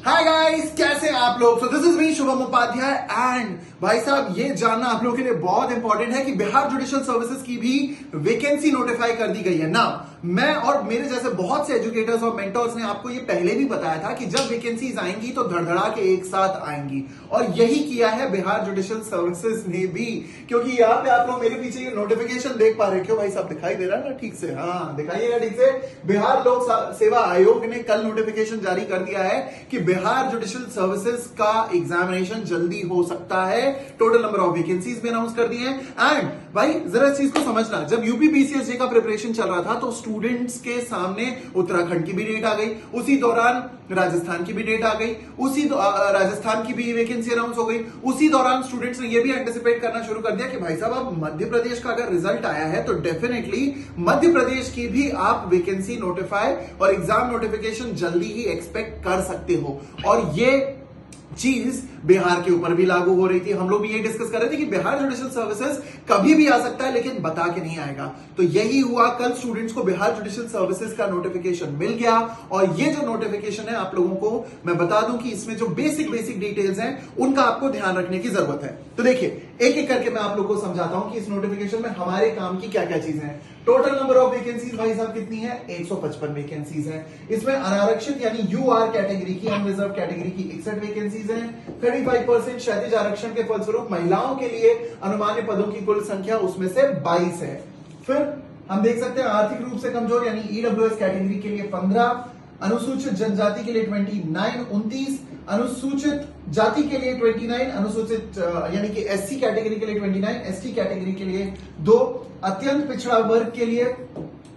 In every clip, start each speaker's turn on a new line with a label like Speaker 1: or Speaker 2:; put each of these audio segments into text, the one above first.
Speaker 1: Hi guys, कैसे हैं आप लोग। So this is me Shubham Upadhyay and भाई साहब ये जानना आप लोगों के लिए बहुत इंपॉर्टेंट है कि बिहार जुडिशियल सर्विसेज की भी वैकेंसी नोटिफाई कर दी गई है ना। मैं और मेरे जैसे बहुत से एजुकेटर्स और मेंटर्स ने आपको ये पहले भी बताया था कि जब वैकेंसीज आएंगी तो धड़धड़ा के एक साथ आएंगी, और यही किया है बिहार जुडिशियल सर्विसेज ने भी। क्योंकि यहाँ पे आप लोग मेरे पीछे ये नोटिफिकेशन देख पा रहे हो। क्यों भाई साहब, दिखाई दे रहा है ना ठीक से? हाँ, दिखाइएगा ठीक से। बिहार लोक सेवा आयोग ने कल नोटिफिकेशन जारी कर दिया है कि बिहार जुडिशियल सर्विसेज का एग्जामिनेशन जल्दी हो सकता है। टोटल नंबर ऑफ वैकेंसीज भी अनाउंस कर दी है। एंड भाई जरा इस चीज को समझना, जब यूपी पीसीएसजे का प्रिपरेशन चल रहा था तो स्टूडेंट्स के सामने उत्तराखंड की भी डेट आ गई, उसी दौरान राजस्थान की भी डेट आ गई, उसी राजस्थान की भी वैकेंसी अनाउंस हो गई। उसी दौरान स्टूडेंट्स ने यह भी एंटिसिपेट करना शुरू कर दिया कि भाई साहब अब मध्य प्रदेश का अगर रिजल्ट आया है तो डेफिनेटली मध्य प्रदेश की भी आप वैकेंसी नोटिफाई और एग्जाम नोटिफिकेशन जल्दी ही एक्सपेक्ट कर सकते हो। और ये चीज बिहार के ऊपर भी लागू हो रही थी। हम लोग भी ये डिस्कस कर रहे थे कि बिहार जुडिशियल सर्विसेज कभी भी आ सकता है लेकिन बता के नहीं आएगा। तो यही हुआ, कल स्टूडेंट्स को बिहार जुडिशियल सर्विसेज का नोटिफिकेशन मिल गया। और ये जो नोटिफिकेशन है आप लोगों को मैं बता दूं कि इसमें जो बेसिक डिटेल्स हैं उनका आपको ध्यान रखने की जरूरत है। तो देखिए एक एक करके मैं आप लोगों को समझाता हूं कि इस नोटिफिकेशन में हमारे काम की क्या क्या चीजें हैं। टोटल नंबर ऑफ वैकेंसीज भाई साहब कितनी है? 155 वैकेंसीज हैं। इसमें अनारक्षित यानी यूआर कैटेगरी की, अनरिजर्व कैटेगरी की 61 वैकेंसीज हैं। 35% क्षैतिज आरक्षण के फलस्वरूप महिलाओं के लिए अनुमान्य पदों की कुल संख्या उसमें से 22 है। फिर हम देख सकते हैं आर्थिक रूप से कमजोर यानी ईडब्ल्यूएस कैटेगरी के लिए 15, अनुसूचित जनजाति के लिए 29, अनुसूचित जाति के लिए 29, अनुसूचित यानी कि एससी कैटेगरी के लिए 29, एसटी कैटेगरी के लिए 2, अत्यंत पिछड़ा वर्ग के लिए,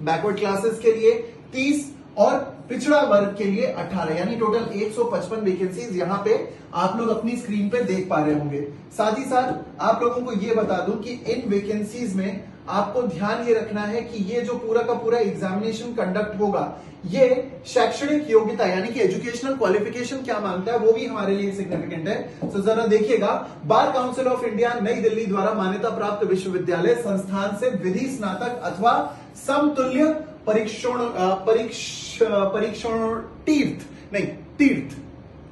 Speaker 1: बैकवर्ड क्लासेस के लिए 30 और पिछड़ा वर्ग के लिए 18, यानी टोटल 155 वैकेंसीज यहां पे आप लोग अपनी स्क्रीन पे देख पा रहे होंगे। साथ ही साथ आप लोगों को यह बता दूं कि इन वैकेंसीज में आपको ध्यान ये रखना है कि ये जो पूरा का पूरा एग्जामिनेशन कंडक्ट होगा ये शैक्षणिक योग्यता यानी कि एजुकेशनल क्वालिफिकेशन क्या मांगता है वो भी हमारे लिए सिग्निफिकेंट है। तो जरा देखिएगा, बार काउंसिल ऑफ इंडिया नई दिल्ली द्वारा मान्यता प्राप्त विश्वविद्यालय संस्थान से विधि स्नातक अथवा समतुल्य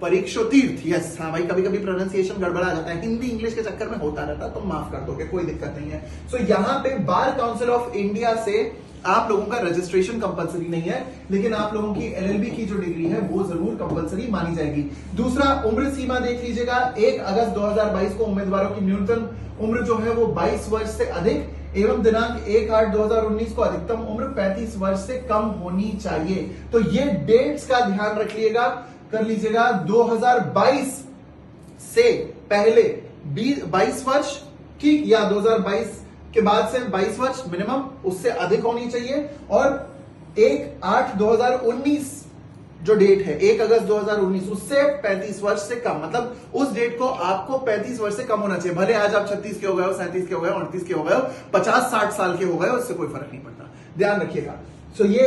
Speaker 1: परीक्षोतीर्थ, यस हाँ भाई, कभी कभी प्रोनाउंसिएशन गड़बड़ा जाता है, हिंदी इंग्लिश के चक्कर में होता रहता है, तो माफ कर दोगे, कोई दिक्कत नहीं है। सो यहाँ पे बार काउंसिल ऑफ इंडिया से आप लोगों का रजिस्ट्रेशन कंपलसरी नहीं है, लेकिन आप लोगों की एलएलबी की जो डिग्री है वो जरूर कंपलसरी मानी जाएगी। दूसरा, उम्र सीमा देख लीजिएगा, 1 अगस्त 2022 को उम्मीदवारों की न्यूनतम उम्र जो है वो 22 वर्ष से अधिक एवं दिनांक 1/8/2019 को अधिकतम उम्र 35 वर्ष से कम होनी चाहिए। तो ये डेट्स का ध्यान रख लीजिएगा, कर लीजिएगा। 2022 से पहले 22 वर्ष ठीक, या 2022 के बाद से 22 वर्ष मिनिमम, उससे अधिक होनी चाहिए। और 1/8/2019 जो डेट है 1 अगस्त 2019 उससे 35 वर्ष से कम, मतलब उस डेट को आपको 35 वर्ष से कम होना चाहिए। भले आज आप 36 के हो गए हो, 37 के हो गए हो, 38 के हो गए हो, 50-60 साल के हो गए हो, उससे कोई फर्क नहीं पड़ता, ध्यान रखिएगा। सो ये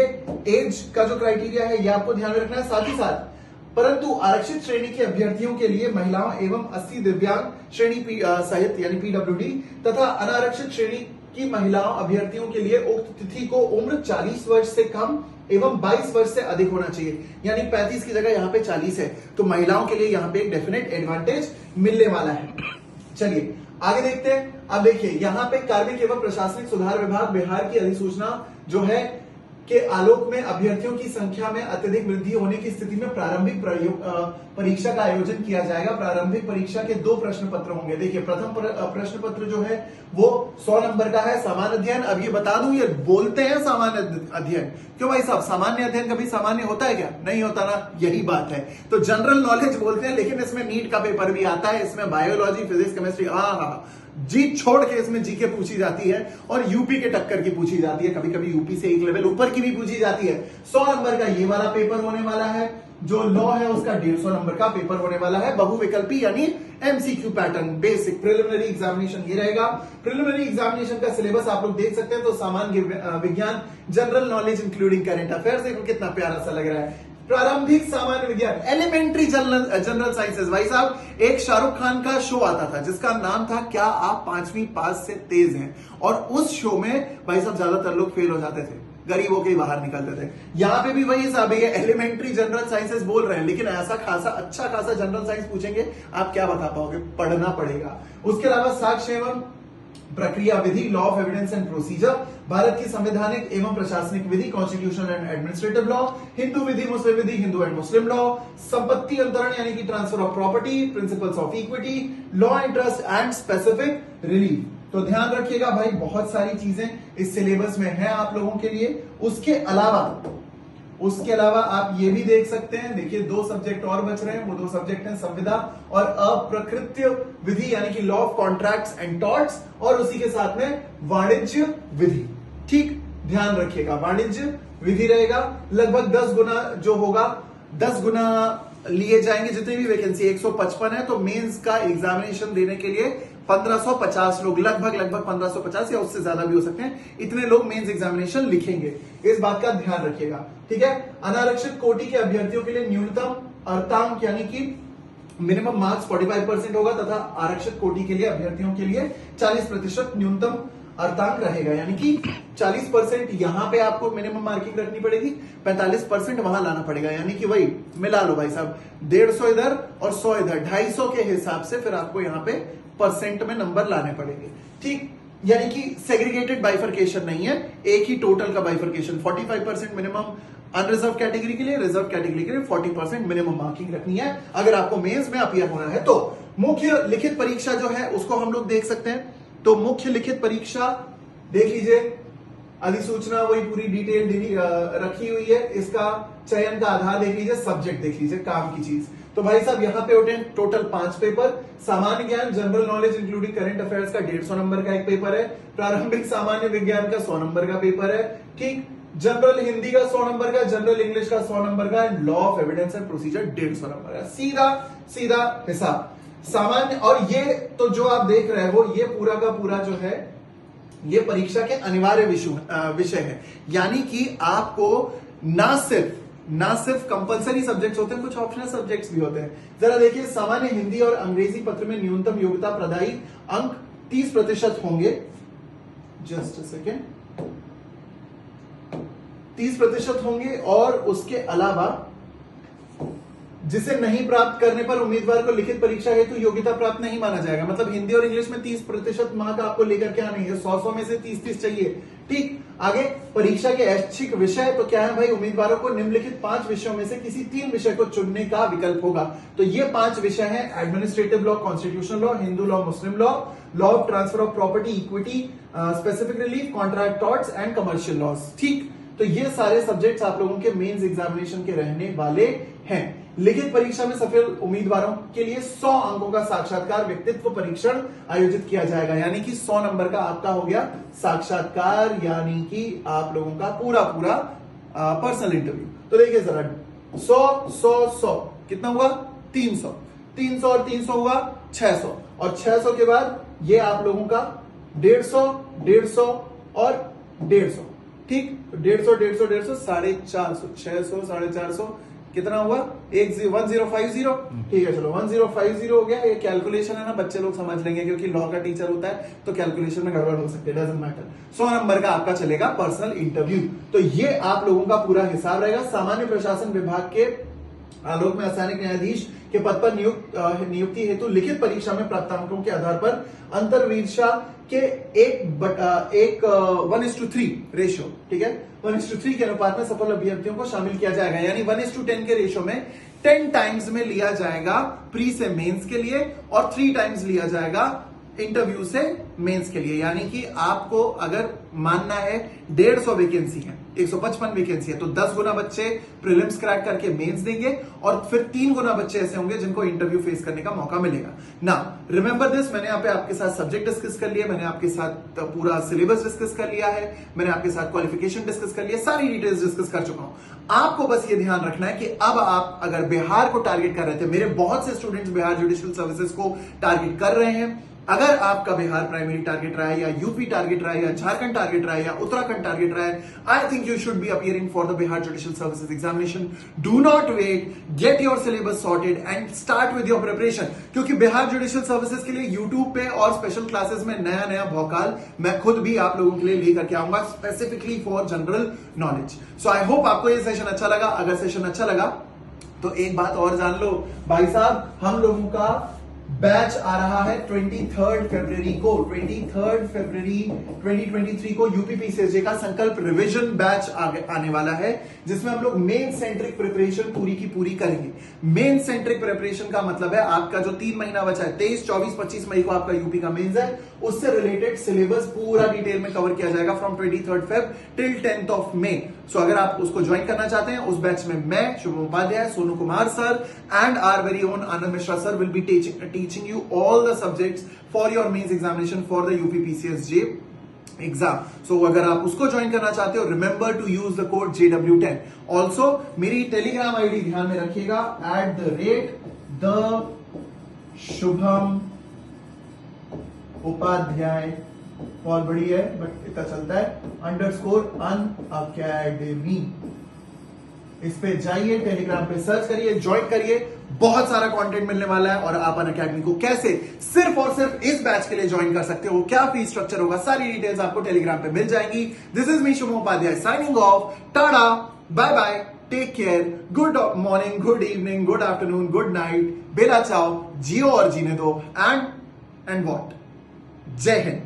Speaker 1: एज का जो क्राइटेरिया है ये आपको ध्यान में रखना है। साथ ही साथ परंतु आरक्षित श्रेणी के अभ्यर्थियों के लिए महिलाओं एवं 80 दिव्यांग श्रेणी सहित यानी पीडब्ल्यूडी तथा अनारक्षित श्रेणी की महिलाओं अभ्यर्थियों के लिए उक्त तिथि को उम्र 40 वर्ष से कम एवं 22 वर्ष से अधिक होना चाहिए, यानी 35 की जगह यहाँ पे 40 है। तो महिलाओं के लिए यहाँ पे एक डेफिनेट एडवांटेज मिलने वाला है। चलिए आगे देखते हैं। अब देखिए यहाँ पे कार्मिक एवं प्रशासनिक सुधार विभाग बिहार की अधिसूचना जो है के आलोक में अभ्यर्थियों की संख्या में अत्यधिक वृद्धि होने की स्थिति में प्रारंभिक परीक्षा का आयोजन किया जाएगा। प्रारंभिक परीक्षा के 2 प्रश्न पत्र होंगे। देखिए प्रथम प्रश्न पत्र जो है वो 100 नंबर का है, सामान्य अध्ययन। अब ये बता दूं, ये बोलते हैं सामान्य अध्ययन, क्यों भाई साहब सामान्य अध्ययन कभी सामान्य होता है क्या? नहीं होता ना, यही बात है। तो जनरल नॉलेज बोलते हैं, लेकिन इसमें नीट का पेपर भी आता है, इसमें बायोलॉजी, फिजिक्स, केमिस्ट्री, जीत छोड़ के इसमें जीके पूछी जाती है और यूपी के टक्कर की पूछी जाती है, कभी कभी यूपी से एक लेवल ऊपर की भी पूछी जाती है। 100 नंबर का ये वाला पेपर होने वाला है। जो लॉ है उसका 150 नंबर का पेपर होने वाला है, बहुविकल्पी यानी MCQ pattern. Basic preliminary examination ये रहेगा। प्रिलिमिनरी एग्जामिनेशन का सिलेबस आप लोग देख सकते हैं। तो सामान्य विज्ञान, general knowledge including current affairs, देखो कितना प्यारा सा लग रहा है। प्रारंभिक सामान्य विज्ञान, एलिमेंट्री जनरल साइंसेज। भाई साहब एक शाहरुख खान का शो आता था जिसका नाम था क्या आप 5वीं पास से तेज हैं, और उस शो में भाई साहब ज्यादातर लोग फेल हो जाते थे। गरीबों के ही बाहर निकलते थे। यहाँ पे भी वही हिसाब है, एलिमेंट्री जनरल साइंसेस बोल रहे हैं, लेकिन ऐसा खासा अच्छा खासा जनरल साइंस पूछेंगे, आप क्या बता पाओगे, पढ़ना पड़ेगा। उसके अलावा साक्ष्य एवं प्रक्रिया विधि, law of evidence and procedure, Bharat की संवैधानिक एवं प्रशासनिक विधि, constitutional and administrative law, Hindu विधि, मुस्लिम विधि, हिंदू एंड मुस्लिम लॉ, संपत्ति अंतरण यानी कि transfer of property, principles of equity, law and trust and specific relief. तो ध्यान रखिएगा भाई, बहुत सारी चीजें इस सिलेबस में है आप लोगों के लिए। उसके अलावा आप ये भी देख सकते हैं, देखिए 2 सब्जेक्ट और बच रहे हैं, वो 2 सब्जेक्ट हैं संविदा और अप्रकृत्य विधि यानी कि law of contracts and torts, और उसी के साथ में वाणिज्य विधि। ठीक, ध्यान रखिएगा, वाणिज्य विधि रहेगा। लगभग 10 गुना जो होगा, 10 गुना लिए जाएंगे जितनी भी वैकेंसी, 155 है, तो मेंस का एग्जामिनेशन देने के लिए 1550 लोग, लगभग 1550 या उससे ज्यादा भी हो सकते हैं, इतने लोग मेंस एग्जामिनेशन लिखेंगे। इस बात का ध्यान रखिएगा, ठीक है। अनारक्षित कोटि के अभ्यर्थियों के लिए न्यूनतम अर्तांक यानी कि मिनिमम मार्क्स 45% होगा तथा आरक्षित कोटि के लिए अभ्यर्थियों के लिए 40% न्यूनतम अर्तांक रहेगा, यानी कि 40% यहां पे आपको मिनिमम मार्किंग रखनी पड़ेगी, 45% वहां लाना पड़ेगा, यानी कि वही मिला लो भाई साहब, 150 इधर और 100 इधर, 250 के हिसाब से फिर आपको यहां पे परसेंट में नंबर लाने पड़ेंगे। ठीक, यानी कि सेग्रीगेटेड बाइफर्केशन नहीं है, एक ही टोटल का बाइफर्केशन। 45% मिनिमम अनरिजर्व कैटेगरी के लिए, रिजर्व कैटेगरी के लिए 40% मिनिमम मार्किंग रखनी है अगर आपको मेंस में अपीयर होना है। तो मुख्य लिखित परीक्षा जो है उसको हम लोग देख सकते हैं। तो मुख्य लिखित परीक्षा देख लीजिए, अधिसूचना वही पूरी डिटेल रखी हुई है, इसका चयन का आधार देख लीजिए, सब्जेक्ट देख लीजिए, काम की चीज। तो भाई साहब यहाँ पे होते हैं टोटल 5 पेपर। सामान्य ज्ञान general knowledge including current affairs का 150 नंबर का एक पेपर है। प्रारंभिक सामान्य विज्ञान का 100 नंबर का पेपर है। ठीक, जनरल हिंदी का 100 नंबर का, जनरल इंग्लिश का 100 नंबर का, law of evidence and procedure 150 number का। सीधा सीधा हिसाब सामान्य। और ये तो जो आप देख रहे हो ये पूरा का पूरा जो है ये परीक्षा के अनिवार्य विषय है, यानी कि आपको ना सिर्फ कंपलसरी सब्जेक्ट्स होते हैं, कुछ ऑप्शनल सब्जेक्ट्स भी होते हैं। जरा देखिए, सामान्य हिंदी और अंग्रेजी पत्र में न्यूनतम योग्यता प्रदायी अंक 30% होंगे। जस्ट अ सेकेंड, 30% होंगे। और उसके अलावा जिसे नहीं प्राप्त करने पर उम्मीदवार को लिखित परीक्षा हेतु योग्यता प्राप्त नहीं माना जाएगा। मतलब हिंदी और इंग्लिश में 30% मार्क आपको लेकर के आने हैं, 100 में से 30 चाहिए। ठीक, आगे परीक्षा के ऐच्छिक विषय तो क्या है भाई, उम्मीदवारों को निम्नलिखित 5 विषयों में से किसी 3 विषय को चुनने का विकल्प होगा। तो ये 5 विषय हैं, administrative law, constitutional law, Hindu law, Muslim law, law of transfer of property, equity, specific relief, contract torts and commercial laws. ठीक, तो ये सारे सब्जेक्ट्स आप लोगों के मेंस एग्जामिनेशन के रहने वाले हैं। लिखित परीक्षा में सफल उम्मीदवारों के लिए 100 अंकों का साक्षात्कार व्यक्तित्व परीक्षण आयोजित किया जाएगा, यानी कि 100 नंबर का आपका हो गया साक्षात्कार, यानी कि आप लोगों का पूरा पर्सनल इंटरव्यू। तो देखिए जरा, 100 कितना हुआ, 300 और 300 हुआ 600, और 600 के बाद ये आप लोगों का 150 और 150। ठीक, 150 450, 600 450 कितना हुआ, 1050। ठीक है, चलो 1050 हो गया। ये कैलकुलेशन है ना, बच्चे लोग समझ लेंगे क्योंकि लॉ का टीचर होता है तो कैलकुलेशन में गड़बड़ हो सकती है, डजंट मैटर। 100 नंबर का आपका चलेगा पर्सनल इंटरव्यू। तो ये आप लोगों का पूरा हिसाब रहेगा। सामान्य प्रशासन विभाग के आलोक में अस्थानिक न्यायाधीश के पद पर नियुक्ति हेतु लिखित परीक्षा में प्राप्त अंकों के आधार पर अंतर्वीरशा के 1:3 रेशियो, ठीक है, 1:3 के अनुपात में सफल अभ्यर्थियों को शामिल किया जाएगा, यानी 1:10 के रेशियो में 10 टाइम्स में लिया जाएगा प्री से मेंस के लिए और 3 टाइम्स लिया जाएगा इंटरव्यू से मेंस के लिए। यानी कि आपको अगर मानना है 150 वैकेंसी है, 155 वैकेंसी है, तो 10 गुना बच्चे प्रीलिम्स क्रैक करके मेंस देंगे और फिर 3 गुना बच्चे ऐसे होंगे जिनको इंटरव्यू फेस करने का मौका मिलेगा ना। रिमेंबर दिस, मैंने यहाँ पे आपके साथ सब्जेक्ट डिस्कस कर लिया, मैंने आपके साथ पूरा सिलेबस डिस्कस कर लिया है, मैंने आपके साथ क्वालिफिकेशन डिस्कस कर लिया, सारी डिटेल्स डिस्कस कर चुका हूं। आपको बस ये ध्यान रखना है कि अब आप अगर बिहार को टारगेट कर रहे थे, मेरे बहुत से स्टूडेंट्स बिहार जुडिशियल सर्विसेज को टारगेट कर रहे हैं, अगर आपका बिहार प्राइमरी टारगेट रहा है या यूपी टारगेट रहा है या झारखंड टारगेट रहा है या उत्तराखंड टारगेट रहा है, I think you should be appearing for the Bihar judicial services examination. Do not wait, get your syllabus sorted and start with your preparation. क्योंकि बिहार जुडिशियल सर्विसेज के लिए यूट्यूब पे और स्पेशल क्लासेस में नया नया भौकाल मैं खुद भी आप लोगों के लिए लेकर के आऊंगा, specifically for general knowledge. So I hope आपको ये सेशन अच्छा लगा. अगर सेशन अच्छा लगा तो एक बात और जान लो भाई साहब, हम लोगों का बैच आ रहा है 23 फरवरी को, 23 फरवरी 2023 को यूपीपीसीएसजे का संकल्प रिवीजन बैच आने वाला है, जिसमें हम लोग मेन सेंट्रिक प्रिपरेशन पूरी की पूरी करेंगे. मेन सेंट्रिक प्रिपरेशन का मतलब है आपका जो 3 महीना बचा है, 23, 24, 25 मई को आपका यूपी का मेंस है, उससे रिलेटेड सिलेबस पूरा डिटेल में कवर किया जाएगा from 23 Feb till 10th of May. So अगर आप उसको ज्वाइन करना चाहते हैं, उस बैच में मैं, Shubham Upadhyay, Sonu Kumar sir and our very own Anand Mishra sir will be teaching you all the subjects for your mains examination for the UPPCSJ exam. So अगर आप उसको ज्वाइन करना चाहते हो, remember to use the code JW10. Also मेरी Telegram ID ध्यान में रखिएगा, @द शुभम उपाध्याय, बहुत बड़ी है बट इतना चलता है, _unacademy. इस पे जाइए, टेलीग्राम पे सर्च करिए, ज्वाइन करिए, बहुत सारा कंटेंट मिलने वाला है. और आप अनअकैडमी को कैसे सिर्फ और सिर्फ इस बैच के लिए ज्वाइन कर सकते हो, क्या फीस स्ट्रक्चर होगा, सारी डिटेल्स आपको टेलीग्राम पे मिल जाएंगी. This is me Shubham Upadhyay signing off. Tata, bye bye, take care, good morning, good evening, good afternoon, good night, bella ciao, जियो और जीने दो, एंड व्हाट. जय हिंद.